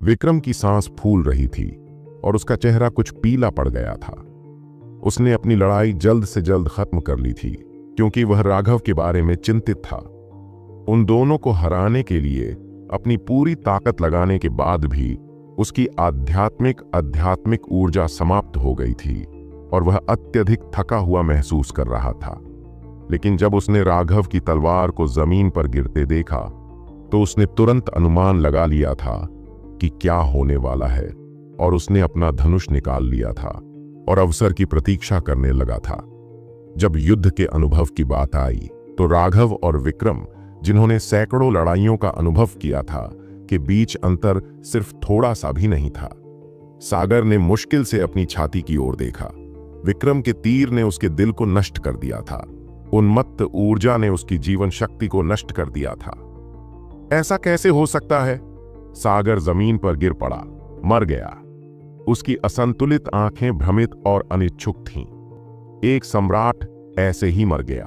विक्रम की सांस फूल रही थी और उसका चेहरा कुछ पीला पड़ गया था। उसने अपनी लड़ाई जल्द से जल्द खत्म कर ली थी क्योंकि वह राघव के बारे में चिंतित था। उन दोनों को हराने के लिए अपनी पूरी ताकत लगाने के बाद भी उसकी आध्यात्मिक ऊर्जा समाप्त हो गई थी और वह अत्यधिक थका हुआ महसूस कर रहा था। लेकिन जब उसने राघव की तलवार को जमीन पर गिरते देखा तो उसने तुरंत अनुमान लगा लिया था कि क्या होने वाला है और उसने अपना धनुष निकाल लिया था और अवसर की प्रतीक्षा करने लगा था। जब युद्ध के अनुभव की बात आई तो राघव और विक्रम, जिन्होंने सैकड़ों लड़ाइयों का अनुभव किया था, के बीच अंतर सिर्फ थोड़ा सा भी नहीं था। सागर ने मुश्किल से अपनी छाती की ओर देखा। विक्रम के तीर ने उसके दिल को नष्ट कर दिया था। उन्मत्त ऊर्जा ने उसकी जीवन शक्ति को नष्ट कर दिया था। ऐसा कैसे हो सकता है? सागर जमीन पर गिर पड़ा, मर गया। उसकी असंतुलित आंखें भ्रमित और अनिच्छुक थीं। एक सम्राट ऐसे ही मर गया।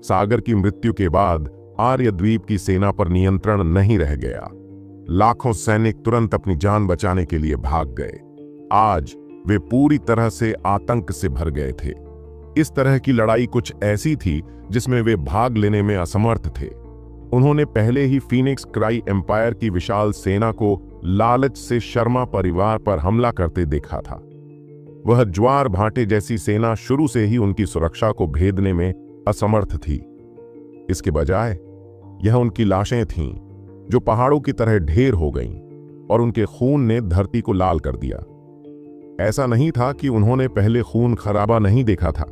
सागर की मृत्यु के बाद आर्यद्वीप की सेना पर नियंत्रण नहीं रह गया। लाखों सैनिक तुरंत अपनी जान बचाने के लिए भाग गए। आज वे पूरी तरह से आतंक से भर गए थे। इस तरह की लड़ाई कुछ ऐसी थी जिसमें वे भाग लेने में असमर्थ थे। उन्होंने पहले ही फीनिक्स क्राई एम्पायर की विशाल सेना को लालच से शर्मा परिवार पर हमला करते देखा था। वह ज्वार भाटे जैसी सेना शुरू से ही उनकी सुरक्षा को भेदने में असमर्थ थी। इसके बजाय यह उनकी लाशें थीं जो पहाड़ों की तरह ढेर हो गईं और उनके खून ने धरती को लाल कर दिया। ऐसा नहीं था कि उन्होंने पहले खून खराबा नहीं देखा था,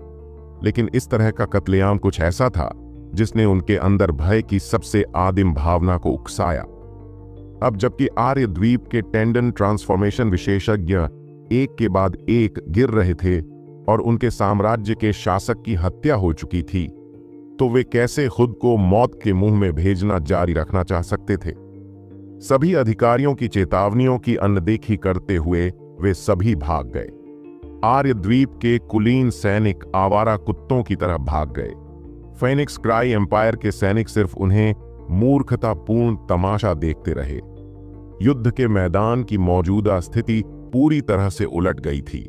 लेकिन इस तरह का कत्लेआम कुछ ऐसा था जिसने उनके अंदर भय की सबसे आदिम भावना को उकसाया। अब जबकि आर्यद्वीप के टेंडन ट्रांसफॉर्मेशन विशेषज्ञ एक के बाद एक गिर रहे थे और उनके साम्राज्य के शासक की हत्या हो चुकी थी, तो वे कैसे खुद को मौत के मुंह में भेजना जारी रखना चाह सकते थे? सभी अधिकारियों की चेतावनियों की अनदेखी करते हुए वे सभी भाग गए। आर्यद्वीप के कुलीन सैनिक आवारा कुत्तों की तरह भाग गए। फीनिक्स क्राई एम्पायर के सैनिक सिर्फ उन्हें मूर्खतापूर्ण तमाशा देखते रहे। युद्ध के मैदान की मौजूदा स्थिति पूरी तरह से उलट गई थी।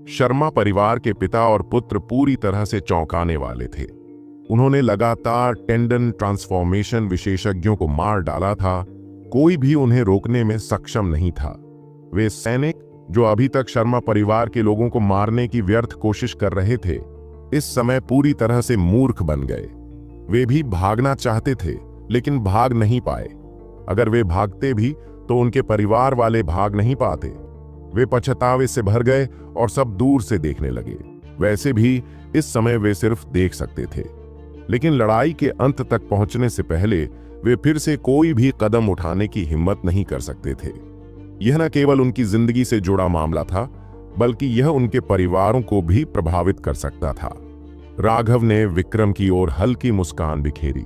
शर्मा परिवार के पिता और पुत्र पूरी तरह से चौंकाने वाले थे। उन्होंने लगातार टेंडन ट्रांसफॉर्मेशन विशेषज्ञों को मार डाला था। कोई भी उन्हें रोकने में सक्षम नहीं था। वे सैनिक जो अभी तक शर्मा परिवार के लोगों को मारने की व्यर्थ कोशिश कर रहे थे, इस समय पूरी तरह से मूर्ख बन गए। वे भी भागना चाहते थे लेकिन भाग नहीं पाए। अगर वे भागते भी तो उनके परिवार वाले भाग नहीं पाते। वे पछतावे से भर गए और सब दूर से देखने लगे। वैसे भी इस समय वे सिर्फ देख सकते थे, लेकिन लड़ाई के अंत तक पहुंचने से पहले वे फिर से कोई भी कदम उठाने की हिम्मत नहीं कर सकते थे। यह न केवल उनकी जिंदगी से जुड़ा मामला था, बल्कि यह उनके परिवारों को भी प्रभावित कर सकता था। राघव ने विक्रम की ओर हल्की मुस्कान बिखेरी।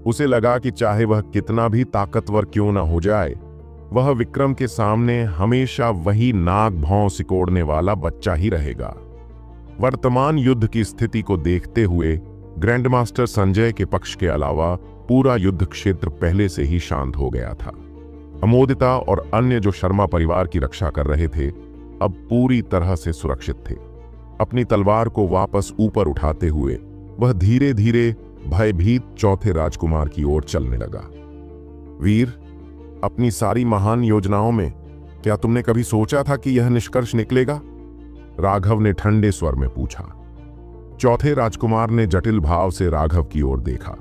उसे लगा कि चाहे वह कितना भी ताकतवर क्यों न हो जाए, वह विक्रम के सामने हमेशा वही नाक भौं सिकोड़ने वाला बच्चा ही रहेगा। वर्तमान युद्ध की स्थिति को देखते हुए ग्रैंडमास्टर संजय के पक्ष के अलावा पूरा युद्ध क्षेत्र पहले से ही शांत हो गया था। अमोदिता और अन्य जो शर्मा परिवार की रक्षा कर रहे थे, अब पूरी तरह से सुरक्षित थे। अपनी तलवार को वापस ऊपर उठाते हुए वह धीरे धीरे भयभीत चौथे राजकुमार की ओर चलने लगा। वीर, अपनी सारी महान योजनाओं में क्या तुमने कभी सोचा था कि यह निष्कर्ष निकलेगा? राघव ने ठंडे स्वर में पूछा। चौथे राजकुमार ने जटिल भाव से राघव की ओर देखा।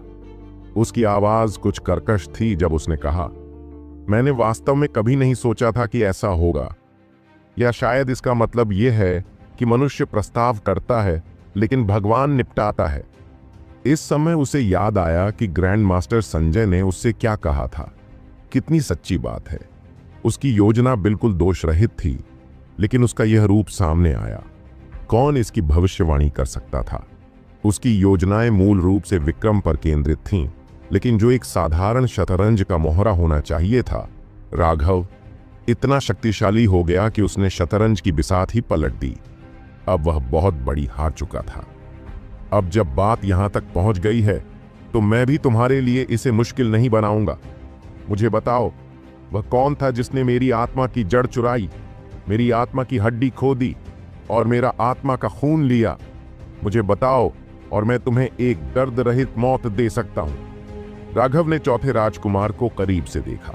उसकी आवाज कुछ कर्कश थी जब उसने कहा, मैंने वास्तव में कभी नहीं सोचा था कि ऐसा होगा। या शायद इसका मतलब यह है कि मनुष्य प्रस्ताव करता है लेकिन भगवान निपटाता है। इस समय उसे याद आया कि ग्रैंड मास्टर संजय ने उससे क्या कहा था। कितनी सच्ची बात है। उसकी योजना बिल्कुल दोषरहित थी, लेकिन उसका यह रूप सामने आया। कौन इसकी भविष्यवाणी कर सकता था? उसकी योजनाएं मूल रूप से विक्रम पर केंद्रित थीं, लेकिन जो एक साधारण शतरंज का मोहरा होना चाहिए था, राघव इतना शक्तिशाली हो गया कि उसने शतरंज की बिसात ही पलट दी। अब वह बहुत बड़ी हार चुका था। अब जब बात यहां तक पहुंच गई है तो मैं भी तुम्हारे लिए इसे मुश्किल नहीं बनाऊंगा। मुझे बताओ, वह कौन था जिसने मेरी आत्मा की जड़ चुराई, मेरी आत्मा की हड्डी खोदी और मेरा आत्मा का खून लिया? मुझे बताओ और मैं तुम्हें एक दर्द रहित मौत दे सकता हूं। राघव ने चौथे राजकुमार को करीब से देखा।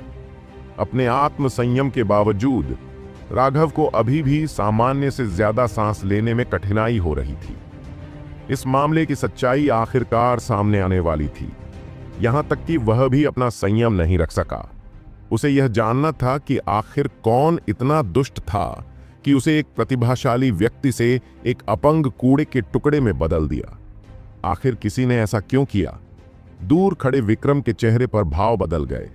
अपने आत्म संयम के बावजूद राघव को अभी भी सामान्य से ज्यादा सांस लेने में कठिनाई हो रही थी। इस मामले की सच्चाई आखिरकार सामने आने वाली थी। यहां तक कि वह भी अपना संयम नहीं रख सका। उसे यह जानना था कि आखिर कौन इतना दुष्ट था कि उसे एक प्रतिभाशाली व्यक्ति से एक अपंग कूड़े के टुकड़े में बदल दिया। आखिर किसी ने ऐसा क्यों किया? दूर खड़े विक्रम के चेहरे पर भाव बदल गए।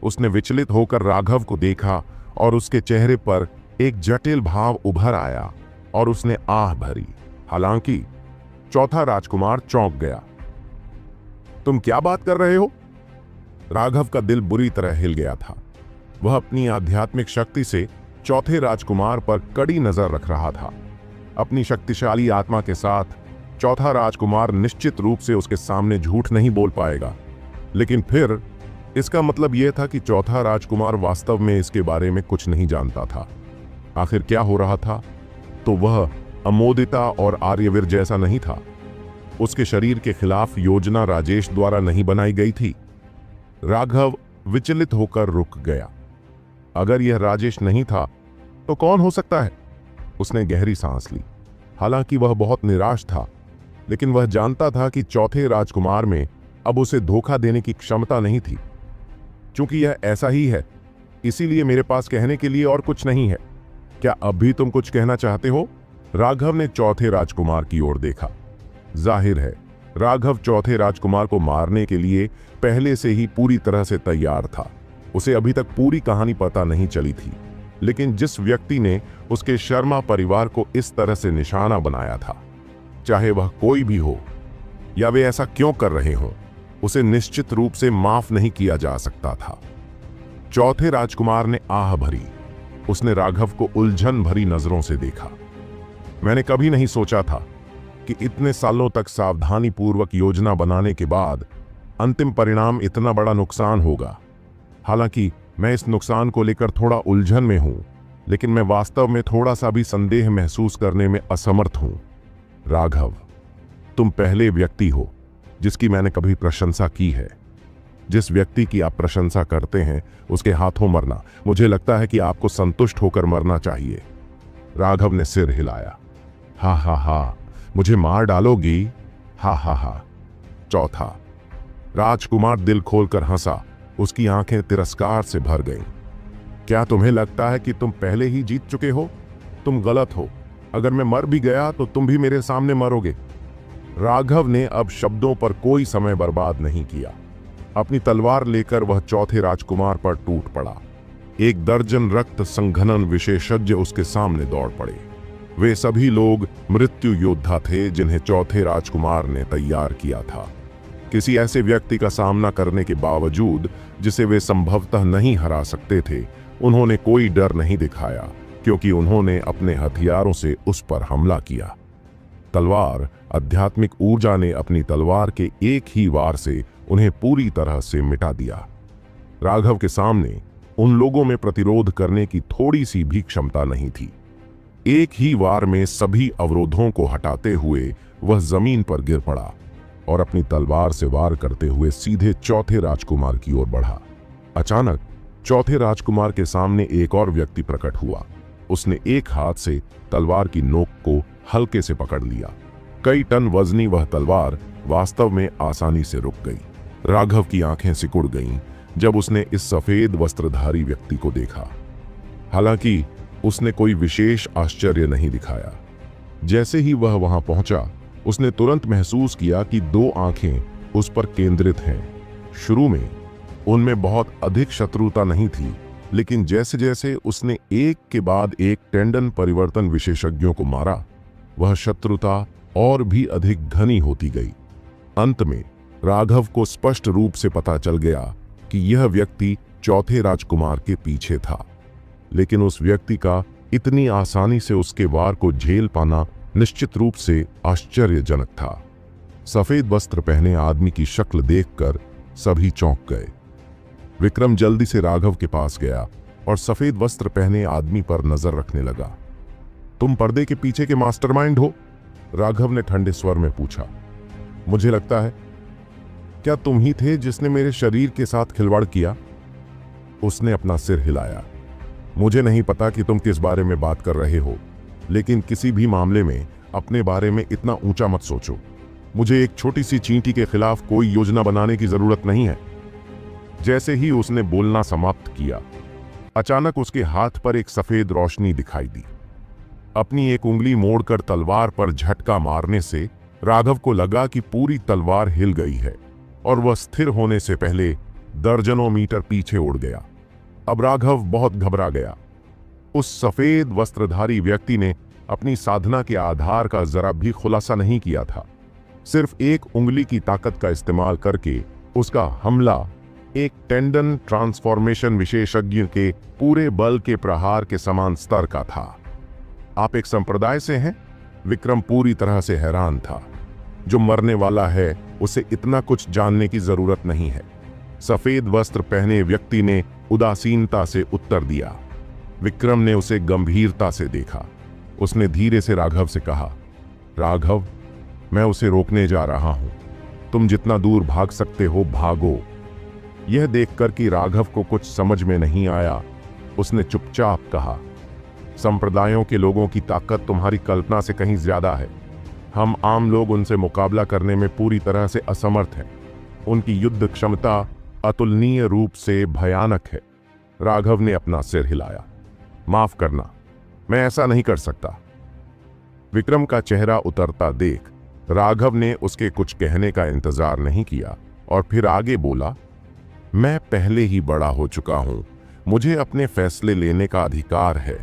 उसने विचलित होकर राघव को देखा और उसके चेहरे पर एक जटिल भाव उभर आया और उसने आह भरी। हालांकि चौथा राजकुमार चौंक गया। तुम क्या बात कर रहे हो? राघव का दिल बुरी तरह हिल गया था। वह अपनी आध्यात्मिक शक्ति से चौथे राजकुमार पर कड़ी नजर रख रहा था। अपनी शक्तिशाली आत्मा के साथ चौथा राजकुमार निश्चित रूप से उसके सामने झूठ नहीं बोल पाएगा। लेकिन फिर इसका मतलब यह था कि चौथा राजकुमार वास्तव में इसके बारे में कुछ नहीं जानता था। आखिर क्या हो रहा था? तो वह अमोदिता और आर्यवीर जैसा नहीं था। उसके शरीर के खिलाफ योजना राजेश द्वारा नहीं बनाई गई थी। राघव विचलित होकर रुक गया। अगर यह राजेश नहीं था तो कौन हो सकता है? उसने गहरी सांस ली। हालांकि वह बहुत निराश था, लेकिन वह जानता था कि चौथे राजकुमार में अब उसे धोखा देने की क्षमता नहीं थी। क्योंकि यह ऐसा ही है, इसीलिए मेरे पास कहने के लिए और कुछ नहीं है। क्या अब भी तुम कुछ कहना चाहते हो? राघव ने चौथे राजकुमार की ओर देखा। जाहिर है राघव चौथे राजकुमार को मारने के लिए पहले से ही पूरी तरह से तैयार था। उसे अभी तक पूरी कहानी पता नहीं चली थी, लेकिन जिस व्यक्ति ने उसके शर्मा परिवार को इस तरह से निशाना बनाया था, चाहे वह कोई भी हो या वे ऐसा क्यों कर रहे हों, उसे निश्चित रूप से माफ नहीं किया जा सकता था। चौथे राजकुमार ने आह भरी। उसने राघव को उलझन भरी नजरों से देखा। मैंने कभी नहीं सोचा था कि इतने सालों तक सावधानी पूर्वक योजना बनाने के बाद अंतिम परिणाम इतना बड़ा नुकसान होगा। हालांकि मैं इस नुकसान को लेकर थोड़ा उलझन में हूं, लेकिन मैं वास्तव में थोड़ा सा भी संदेह महसूस करने में असमर्थ हूं। राघव, तुम पहले व्यक्ति हो जिसकी मैंने कभी प्रशंसा की है। जिस व्यक्ति की आप प्रशंसा करते हैं उसके हाथों मरना, मुझे लगता है कि आपको संतुष्ट होकर मरना चाहिए। राघव ने सिर हिलाया। हा हा हा, मुझे मार डालोगी? हा हा हा। चौथा राजकुमार दिल खोलकर हंसा। उसकी आंखें तिरस्कार से भर गईं। क्या तुम्हें लगता है कि तुम पहले ही जीत चुके हो? तुम गलत हो। अगर मैं मर भी गया तो तुम भी मेरे सामने मरोगे। राघव ने अब शब्दों पर कोई समय बर्बाद नहीं किया। अपनी तलवार लेकर वह चौथे राजकुमार पर टूट पड़ा। एक दर्जन रक्त संघनन विशेषज्ञ उसके सामने दौड़ पड़े। वे सभी लोग मृत्यु योद्धा थे जिन्हें चौथे राजकुमार ने तैयार किया था। किसी ऐसे व्यक्ति का सामना करने के बावजूद जिसे वे संभवतः नहीं हरा सकते थे, उन्होंने कोई डर नहीं दिखाया, क्योंकि उन्होंने अपने हथियारों से उस पर हमला किया। तलवार, आध्यात्मिक ऊर्जा ने अपनी तलवार के एक ही वार से उन्हें पूरी तरह से मिटा दिया। राघव के सामने उन लोगों में प्रतिरोध करने की थोड़ी सी भी क्षमता नहीं थी। एक ही वार में सभी अवरोधों को हटाते हुए वह जमीन पर गिर पड़ा और अपनी तलवार से वार करते हुए सीधे चौथे राजकुमार की ओर बढ़ा। अचानक चौथे राजकुमार के सामने एक और व्यक्ति प्रकट हुआ। उसने एक हाथ से तलवार की नोक को हल्के से पकड़ लिया। कई टन वजनी वह तलवार वास्तव में आसानी से रुक गई। राघव की आंखें सिकुड़ गईं जब उसने इस सफेद वस्त्रधारी व्यक्ति को देखा। हालांकि उसने कोई विशेष आश्चर्य नहीं दिखाया। जैसे ही वह वहां पहुंचा, उसने तुरंत महसूस किया कि दो आंखें उस पर केंद्रित हैं। शुरू में उनमें बहुत अधिक शत्रुता नहीं थी, लेकिन जैसे जैसे उसने एक के बाद एक टेंडन परिवर्तन विशेषज्ञों को मारा, वह शत्रुता और भी अधिक घनी होती गई। अंत में राघव को स्पष्ट रूप से पता चल गया कि यह व्यक्ति चौथे राजकुमार के पीछे था, लेकिन उस व्यक्ति का इतनी आसानी से उसके वार को झेल पाना निश्चित रूप से आश्चर्यजनक था। सफेद वस्त्र पहने आदमी की शक्ल देखकर सभी चौंक गए। विक्रम जल्दी से राघव के पास गया और सफेद वस्त्र पहने आदमी पर नजर रखने लगा। तुम पर्दे के पीछे के मास्टरमाइंड हो? राघव ने ठंडे स्वर में पूछा। मुझे लगता है। क्या तुम ही थे जिसने मेरे शरीर के साथ खिलवाड़ किया? उसने अपना सिर हिलाया। मुझे नहीं पता कि तुम किस बारे में बात कर रहे हो, लेकिन किसी भी मामले में अपने बारे में इतना ऊंचा मत सोचो। मुझे एक छोटी सी चींटी के खिलाफ कोई योजना बनाने की जरूरत नहीं है। जैसे ही उसने बोलना समाप्त किया, अचानक उसके हाथ पर एक सफेद रोशनी दिखाई दी। अपनी एक उंगली मोड़कर तलवार पर झटका मारने से राघव को लगा कि पूरी तलवार हिल गई है और वह स्थिर होने से पहले दर्जनों मीटर पीछे उड़ गया। अब राघव बहुत घबरा गया। उस सफेद वस्त्रधारी व्यक्ति ने अपनी साधना के आधार का जरा भी खुलासा नहीं किया था। सिर्फ एक उंगली की ताकत का इस्तेमाल करके उसका हमला एक टेंडन ट्रांसफॉर्मेशन विशेषज्ञ के पूरे बल के प्रहार के समान स्तर का था। आप एक संप्रदाय से हैं? विक्रम पूरी तरह से हैरान था। जो मरने वाला है उसे इतना कुछ जानने की जरूरत नहीं है, सफेद वस्त्र पहने व्यक्ति ने उदासीनता से उत्तर दिया। विक्रम ने उसे गंभीरता से देखा। उसने धीरे से राघव से कहा, राघव, मैं उसे रोकने जा रहा हूं। तुम जितना दूर भाग सकते हो भागो। यह देखकर कि राघव को कुछ समझ में नहीं आया, उसने चुपचाप कहा, संप्रदायों के लोगों की ताकत तुम्हारी कल्पना से कहीं ज्यादा है। हम आम लोग उनसे मुकाबला करने में पूरी तरह से असमर्थ हैं। उनकी युद्ध क्षमता अतुलनीय रूप से भयानक है। राघव ने अपना सिर हिलाया। माफ करना, मैं ऐसा नहीं कर सकता। विक्रम का चेहरा उतरता देख राघव ने उसके कुछ कहने का इंतजार नहीं किया और फिर आगे बोला, मैं पहले ही बड़ा हो चुका हूं। मुझे अपने फैसले लेने का अधिकार है।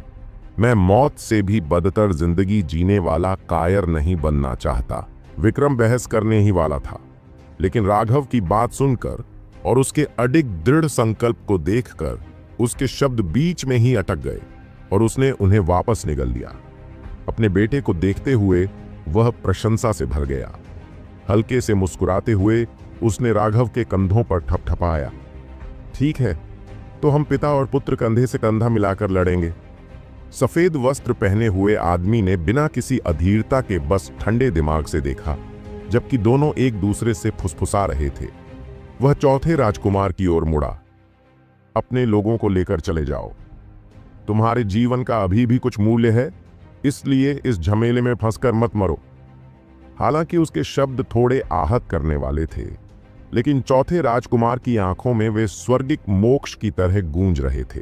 मैं मौत से भी बदतर जिंदगी जीने वाला कायर नहीं बनना चाहता। विक्रम बहस करने ही वाला था, लेकिन राघव की बात सुनकर और उसके अडिग दृढ़ संकल्प को देखकर उसके शब्द बीच में ही अटक गए और उसने उन्हें वापस निगल लिया। अपने बेटे को देखते हुए वह प्रशंसा से भर गया। हल्के से मुस्कुराते हुए उसने राघव के कंधों पर ठपठपाया। ठीक है, तो हम पिता और पुत्र कंधे से कंधा मिलाकर लड़ेंगे। सफेद वस्त्र पहने हुए आदमी ने बिना किसी अधीरता के बस ठंडे दिमाग से देखा, जबकि दोनों एक दूसरे से फुसफुसा रहे थे। वह चौथे राजकुमार की ओर मुड़ा। अपने लोगों को लेकर चले जाओ। तुम्हारे जीवन का अभी भी कुछ मूल्य है, इसलिए इस झमेले में फंसकर मत मरो। हालांकि उसके शब्द थोड़े आहत करने वाले थे, लेकिन चौथे राजकुमार की आंखों में वे स्वर्गिक मोक्ष की तरह गूंज रहे थे।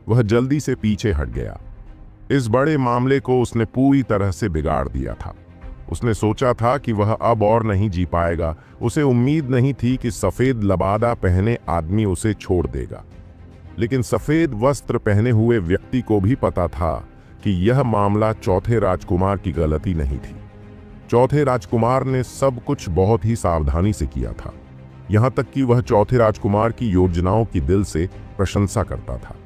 वह जल्दी से पीछे हट गया। इस बड़े मामले को उसने पूरी तरह से बिगाड़ दिया था। उसने सोचा था कि वह अब और नहीं जी पाएगा। उसे उम्मीद नहीं थी कि सफेद लबादा पहने आदमी उसे छोड़ देगा, लेकिन सफेद वस्त्र पहने हुए व्यक्ति को भी पता था कि यह मामला चौथे राजकुमार की गलती नहीं थी। चौथे राजकुमार ने सब कुछ बहुत ही सावधानी से किया था, यहां तक कि वह चौथे राजकुमार की योजनाओं की दिल से प्रशंसा करता था।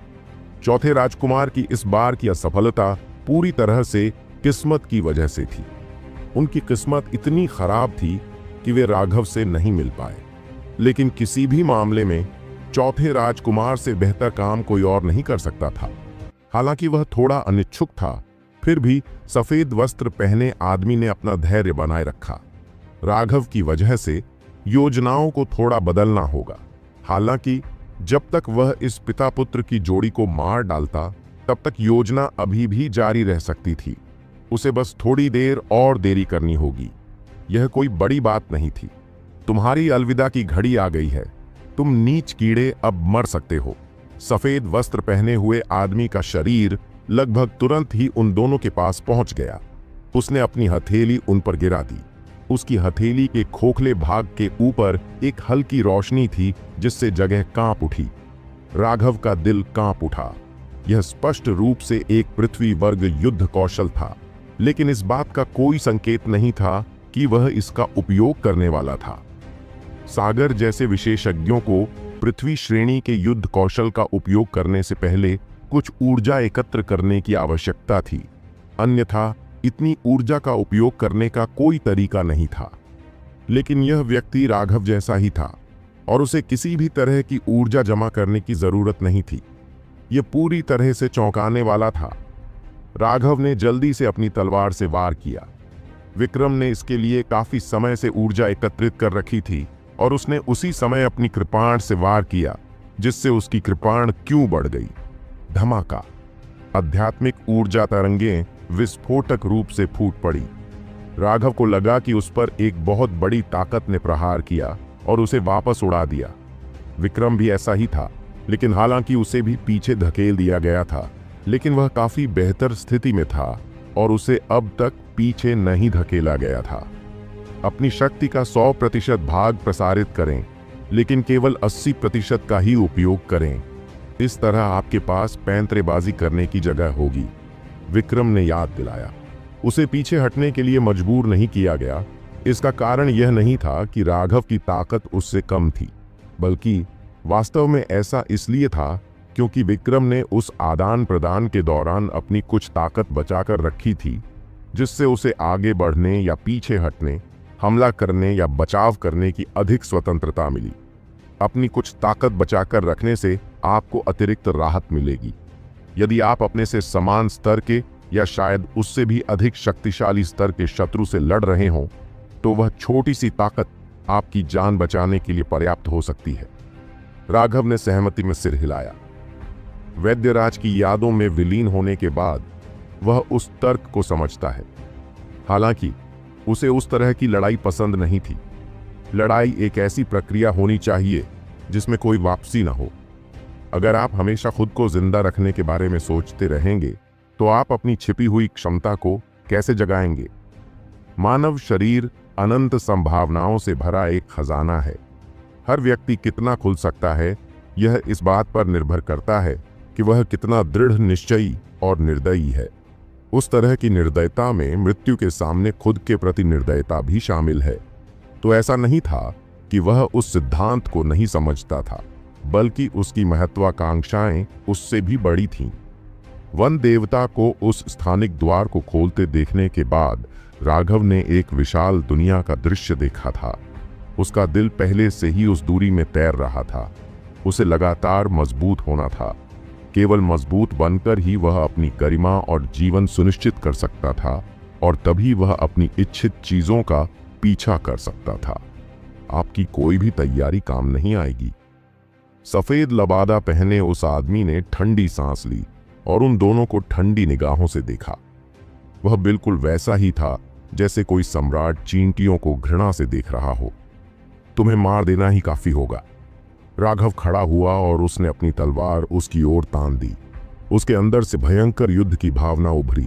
चौथे राजकुमार की इस बार की असफलता पूरी तरह से किस्मत की वजह से थी। उनकी किस्मत इतनी खराब थी कि वे राघव से नहीं मिल पाए, लेकिन किसी भी मामले में चौथे राजकुमार से बेहतर काम कोई और नहीं कर सकता था। हालांकि वह थोड़ा अनिच्छुक था, फिर भी सफेद वस्त्र पहने आदमी ने अपना धैर्य बनाए रखा। राघव की वजह से योजनाओं को थोड़ा बदलना होगा। हालांकि जब तक वह इस पिता पुत्र की जोड़ी को मार डालता, तब तक योजना अभी भी जारी रह सकती थी। उसे बस थोड़ी देर और देरी करनी होगी। यह कोई बड़ी बात नहीं थी। तुम्हारी अलविदा की घड़ी आ गई है। तुम नीच कीड़े अब मर सकते हो। सफेद वस्त्र पहने हुए आदमी का शरीर लगभग तुरंत ही उन दोनों के पास पहुंच गया। उसने अपनी हथेली उन पर गिरा दी। उसकी हथेली के खोखले भाग के ऊपर एक हल्की रोशनी थी, जिससे जगह कांप उठी। राघव का दिल कांप उठा। यह स्पष्ट रूप से एक पृथ्वी वर्ग युद्ध कौशल था, लेकिन इस बात का कोई संकेत नहीं था कि वह इसका उपयोग करने वाला था। सागर जैसे विशेषज्ञों को पृथ्वी श्रेणी के युद्ध कौशल का उपयोग करने से पहले कुछ ऊर्जा एकत्र करने की आवश्यकता थी, अन्यथा इतनी ऊर्जा का उपयोग करने का कोई तरीका नहीं था। लेकिन यह व्यक्ति राघव जैसा ही था और उसे किसी भी तरह की ऊर्जा जमा करने की जरूरत नहीं थी। यह पूरी तरह से चौंकाने वाला था। राघव ने जल्दी से अपनी तलवार से वार किया। विक्रम ने इसके लिए काफी समय से ऊर्जा एकत्रित कर रखी थी और उसने उसी समय अपनी कृपाण से वार किया, जिससे उसकी कृपाण क्यों बढ़ गई। धमाका! आध्यात्मिक ऊर्जा तरंगें विस्फोटक रूप से फूट पड़ी। राघव को लगा कि उस पर एक बहुत बड़ी ताकत ने प्रहार किया और उसे वापस उड़ा दिया। विक्रम भी ऐसा ही था, लेकिन हालांकि उसे भी पीछे धकेल दिया गया था, लेकिन वह काफी बेहतर स्थिति में था और उसे अब तक पीछे नहीं धकेला गया था। अपनी शक्ति का 100% भाग प्रसारित करें, लेकिन केवल 80% का ही उपयोग करें। इस तरह आपके पास पैंतरेबाजी करने की जगह होगी, विक्रम ने याद दिलाया। उसे पीछे हटने के लिए मजबूर नहीं किया गया। इसका कारण यह नहीं था कि राघव की ताकत उससे कम थी, बल्कि वास्तव में ऐसा इसलिए था क्योंकि विक्रम ने उस आदान प्रदान के दौरान अपनी कुछ ताकत बचाकर रखी थी, जिससे उसे आगे बढ़ने या पीछे हटने, हमला करने या बचाव करने की अधिक स्वतंत्रता मिली। अपनी कुछ ताकत बचाकर रखने से आपको अतिरिक्त राहत मिलेगी। यदि आप अपने से समान स्तर के या शायद उससे भी अधिक शक्तिशाली स्तर के शत्रु से लड़ रहे हों, तो वह छोटी सी ताकत आपकी जान बचाने के लिए पर्याप्त हो सकती है। राघव ने सहमति में सिर हिलाया। वैद्यराज की यादों में विलीन होने के बाद वह उस तर्क को समझता है। हालांकि उसे उस तरह की लड़ाई पसंद नहीं थी। लड़ाई एक ऐसी प्रक्रिया होनी चाहिए जिसमें कोई वापसी ना हो। अगर आप हमेशा खुद को जिंदा रखने के बारे में सोचते रहेंगे, तो आप अपनी छिपी हुई क्षमता को कैसे जगाएंगे? मानव शरीर अनंत संभावनाओं से भरा एक खजाना है। हर व्यक्ति कितना खुल सकता है, यह इस बात पर निर्भर करता है कि वह कितना दृढ़ निश्चयी और निर्दयी है। उस तरह की निर्दयता में मृत्यु के सामने खुद के प्रति निर्दयता भी शामिल है। तो ऐसा नहीं था कि वह उस सिद्धांत को नहीं समझता था, बल्कि उसकी महत्वाकांक्षाएं उससे भी बड़ी थीं। वन देवता को उस स्थानिक द्वार को खोलते देखने के बाद राघव ने एक विशाल दुनिया का दृश्य देखा था। उसका दिल पहले से ही उस दूरी में तैर रहा था। उसे लगातार मजबूत होना था। केवल मजबूत बनकर ही वह अपनी गरिमा और जीवन सुनिश्चित कर सकता था, और तभी वह अपनी इच्छित चीजों का पीछा कर सकता था। आपकी कोई भी तैयारी काम नहीं आएगी। सफेद लबादा पहने उस आदमी ने ठंडी सांस ली और उन दोनों को ठंडी निगाहों से देखा। वह बिल्कुल वैसा ही था जैसे कोई सम्राट चींटियों को घृणा से देख रहा हो। तुम्हें मार देना ही काफी होगा। राघव खड़ा हुआ और उसने अपनी तलवार उसकी ओर तान दी। उसके अंदर से भयंकर युद्ध की भावना उभरी।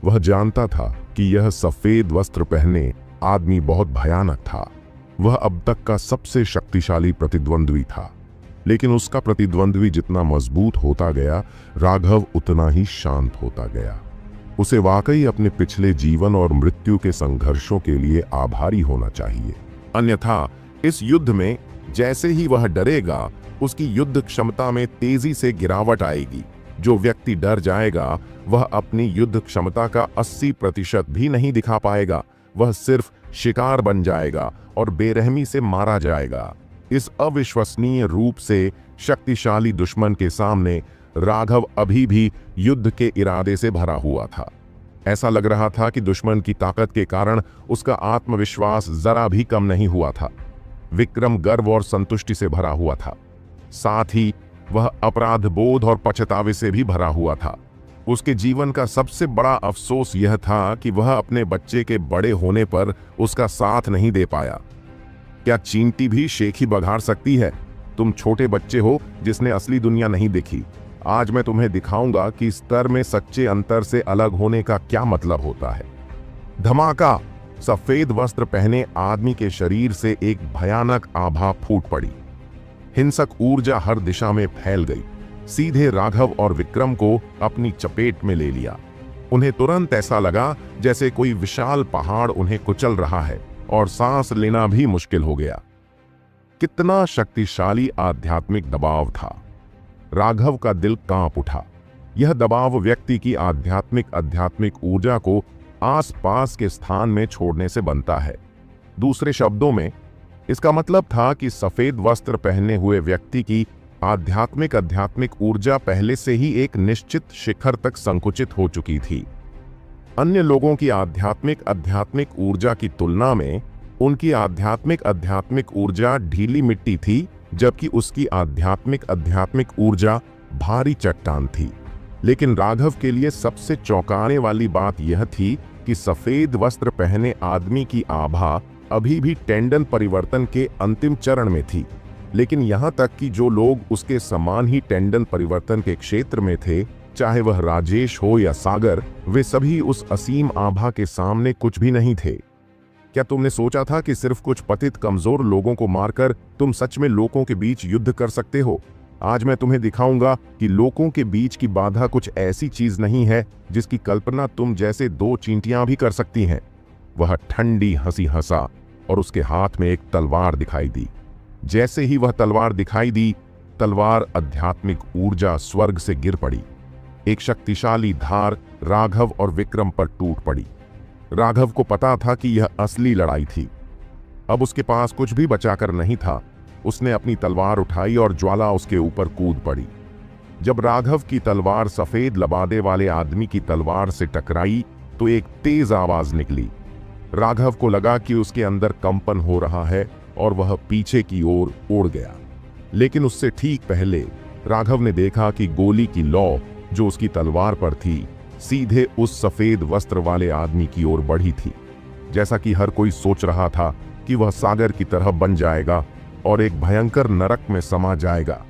वह जानता था कि यह सफेद वस्त्र पहने आदमी बहुत भयानक था। वह अब तक का सबसे शक्तिशाली प्रतिद्वंद्वी था, लेकिन उसका प्रतिद्वंद्वी जितना मजबूत होता गया, राघव उतना ही शांत होता गया। उसे वाकई अपने पिछले जीवन और मृत्यु के संघर्षों के लिए आभारी होना चाहिए। अन्यथा इस युद्ध में जैसे ही वह डरेगा, उसकी युद्ध क्षमता में तेजी से गिरावट आएगी। जो व्यक्ति डर जाएगा, वह अपनी युद्ध क्षमता का 80% भी नहीं दिखा पाएगा। वह सिर्फ शिकार बन जाएगा और बेरहमी से मारा जाएगा। इस अविश्वसनीय रूप से शक्तिशाली दुश्मन के सामने राघव अभी भी युद्ध के इरादे से भरा हुआ था। ऐसा लग रहा था कि दुश्मन की ताकत के कारण उसका आत्मविश्वास जरा भी कम नहीं हुआ था। विक्रम गर्व और संतुष्टि से भरा हुआ था। साथ ही वह अपराध बोध और पछतावे से भी भरा हुआ था। उसके जीवन का सबसे बड़ा अफसोस यह था कि वह अपने बच्चे के बड़े होने पर उसका साथ नहीं दे पाया। क्या चींटी भी शेखी बघाड़ सकती है? तुम छोटे बच्चे हो जिसने असली दुनिया नहीं देखी। आज मैं तुम्हें दिखाऊंगा कि स्तर में सच्चे अंतर से अलग होने का क्या मतलब होता है। धमाका! सफेद वस्त्र पहने आदमी के शरीर से एक भयानक आभा फूट पड़ी। हिंसक ऊर्जा हर दिशा में फैल गई, सीधे राघव और विक्रम को अपनी चपेट में ले लिया। उन्हें तुरंत ऐसा लगा जैसे कोई विशाल पहाड़ उन्हें कुचल रहा है और सांस लेना भी मुश्किल हो गया। कितना शक्तिशाली आध्यात्मिक दबाव था! राघव का दिल कांप उठा। यह दबाव व्यक्ति की आध्यात्मिक ऊर्जा को आसपास के स्थान में छोड़ने से बनता है। दूसरे शब्दों में, इसका मतलब था कि सफेद वस्त्र पहने हुए व्यक्ति की आध्यात्मिक ऊर्जा पहले से ही एक निश्चित शिखर तक संकुचित हो चुकी थी। अन्य लोगों की आध्यात्मिक ऊर्जा की तुलना में उनकी आध्यात्मिक ऊर्जा ढीली मिट्टी थी, जबकि उसकी आध्यात्मिक ऊर्जा भारी चट्टान थी। लेकिन राघव के लिए सबसे चौंकाने वाली बात यह थी कि सफेद वस्त्र पहने आदमी की आभा अभी भी टेंडन परिवर्तन के अंतिम चरण में थी। लेकिन यहाँ तक कि जो लोग उसके समान ही टेंडन परिवर्तन के क्षेत्र में थे, चाहे वह राजेश हो या सागर, वे सभी उस असीम आभा के सामने कुछ भी नहीं थे। क्या तुमने सोचा था कि सिर्फ कुछ पतित कमजोर लोगों को मारकर तुम सच में लोगों के बीच युद्ध कर सकते हो? आज मैं तुम्हें दिखाऊंगा कि लोगों के बीच की बाधा कुछ ऐसी चीज नहीं है जिसकी कल्पना तुम जैसे दो चींटियां भी कर सकती हैं। वह ठंडी हंसी हंसा और उसके हाथ में एक तलवार दिखाई दी। जैसे ही वह तलवार दिखाई दी, तलवार आध्यात्मिक ऊर्जा स्वर्ग से गिर पड़ी। एक शक्तिशाली धार राघव और विक्रम पर टूट पड़ी। राघव को पता था कि यह असली लड़ाई थी। अब उसके पास कुछ भी बचाकर नहीं था। उसने अपनी तलवार उठाई और ज्वाला उसके ऊपर कूद पड़ी। जब राघव की तलवार सफेद लबादे वाले आदमी की तलवार से टकराई तो एक तेज आवाज निकली। राघव को लगा कि उसके अंदर कंपन हो रहा है और वह पीछे की ओर उड़ गया। लेकिन उससे ठीक पहले राघव ने देखा कि गोली की लौ जो उसकी तलवार पर थी सीधे उस सफेद वस्त्र वाले आदमी की ओर बढ़ी थी। जैसा कि हर कोई सोच रहा था कि वह सागर की तरह बन जाएगा और एक भयंकर नरक में समा जाएगा।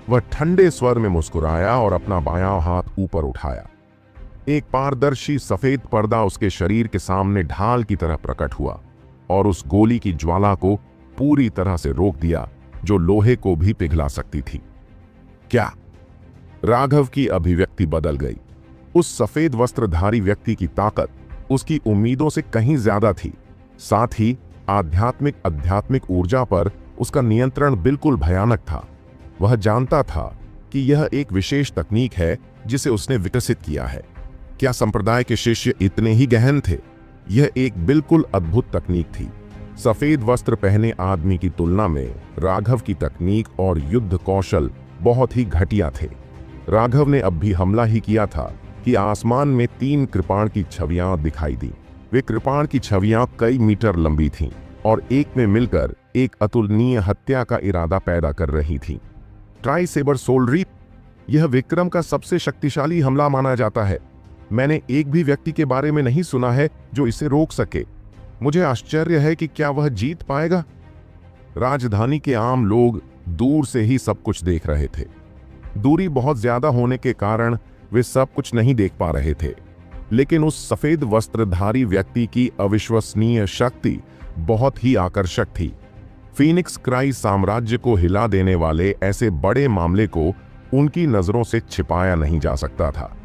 वह ठंडे स्वर में मुस्कुराया और अपना बायां हाथ ऊपर उठाया। एक पारदर्शी सफेद पर्दा उसके शरीर के सामने ढाल की तरह प्रकट हुआ और उस गोली की ज्वाला को पूरी तरह से रोक दिया जो लोहे को भी पिघला सकती थी। क्या? राघव की अभिव्यक्ति बदल गई। उस सफेद वस्त्रधारी व्यक्ति की ताकत उसकी उम्मीदों से कहीं ज्यादा थी। साथ ही आध्यात्मिक ऊर्जा पर उसका नियंत्रण बिल्कुल भयानक था। वह जानता था कि यह एक विशेष तकनीक है जिसे उसने विकसित किया है। क्या संप्रदाय के शिष्य इतने ही गहन थे? यह एक बिल्कुल अद्भुत तकनीक थी। सफेद वस्त्र पहने आदमी की तुलना में राघव की तकनीक और युद्ध कौशल बहुत ही घटिया थे। राघव ने अब भी हमला ही किया था कि आसमान में 3 कृपाण की छवियां दिखाई दी। वे कृपाण की छवियां कई मीटर लंबी थीं और एक में मिलकर एक अतुलनीय हत्या का इरादा पैदा कर रही थीं। ट्राई सेबर सोल रीप, यह विक्रम का सबसे शक्तिशाली हमला माना जाता है। मैंने एक भी व्यक्ति के बारे में नहीं सुना है जो इसे रोक सके। मुझे आश्चर्य है कि क्या वह जीत पाएगा। राजधानी के आम लोग दूर से ही सब कुछ देख रहे थे। दूरी बहुत ज्यादा होने के कारण वे सब कुछ नहीं देख पा रहे थे, लेकिन उस सफेद वस्त्रधारी व्यक्ति की अविश्वसनीय शक्ति बहुत ही आकर्षक थी। फीनिक्स क्राई साम्राज्य को हिला देने वाले ऐसे बड़े मामले को उनकी नजरों से छिपाया नहीं जा सकता था।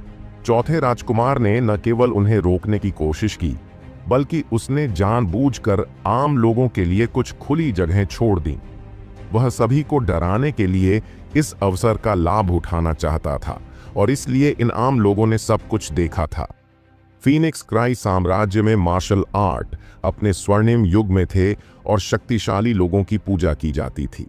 चौथे राजकुमार ने न केवल उन्हें रोकने की कोशिश की, बल्कि उसने जानबूझकर आम लोगों के लिए कुछ खुली जगहें छोड़ दी। वह सभी को डराने के लिए इस अवसर का लाभ उठाना चाहता था और इसलिए इन आम लोगों ने सब कुछ देखा था। फीनिक्स क्राई साम्राज्य में मार्शल आर्ट अपने स्वर्णिम युग में थे और शक्तिशाली लोगों की पूजा की जाती थी।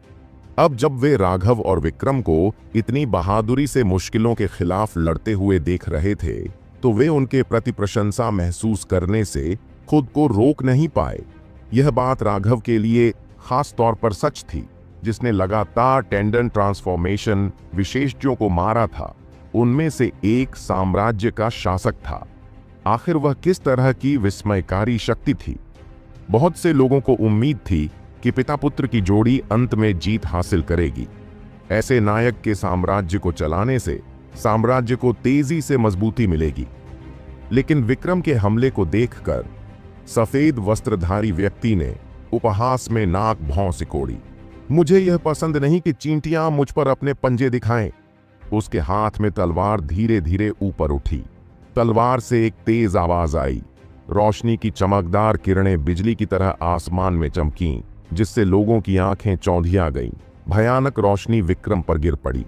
अब जब वे राघव और विक्रम को इतनी बहादुरी से मुश्किलों के खिलाफ लड़ते हुए देख रहे थे, तो वे उनके प्रति प्रशंसा महसूस करने से खुद को रोक नहीं पाए। यह बात राघव के लिए खास तौर पर सच थी, जिसने लगातार टेंडन ट्रांसफॉर्मेशन विशेषज्ञों को मारा था। उनमें से एक साम्राज्य का शासक था। आखिर वह किस तरह की विस्मयकारी शक्ति थी? बहुत से लोगों को उम्मीद थी कि पिता पुत्र की जोड़ी अंत में जीत हासिल करेगी। ऐसे नायक के साम्राज्य को चलाने से साम्राज्य को तेजी से मजबूती मिलेगी। लेकिन विक्रम के हमले को देखकर सफेद वस्त्रधारी व्यक्ति ने उपहास में नाक भौं सिकोड़ी। मुझे यह पसंद नहीं कि चींटियां मुझ पर अपने पंजे दिखाएं। उसके हाथ में तलवार धीरे धीरे ऊपर उठी। तलवार से एक तेज आवाज आई। रोशनी की चमकदार किरणें बिजली की तरह आसमान में चमकीं, जिससे लोगों की आंखें चौंधिया गईं। भयानक रोशनी विक्रम पर गिर पड़ी।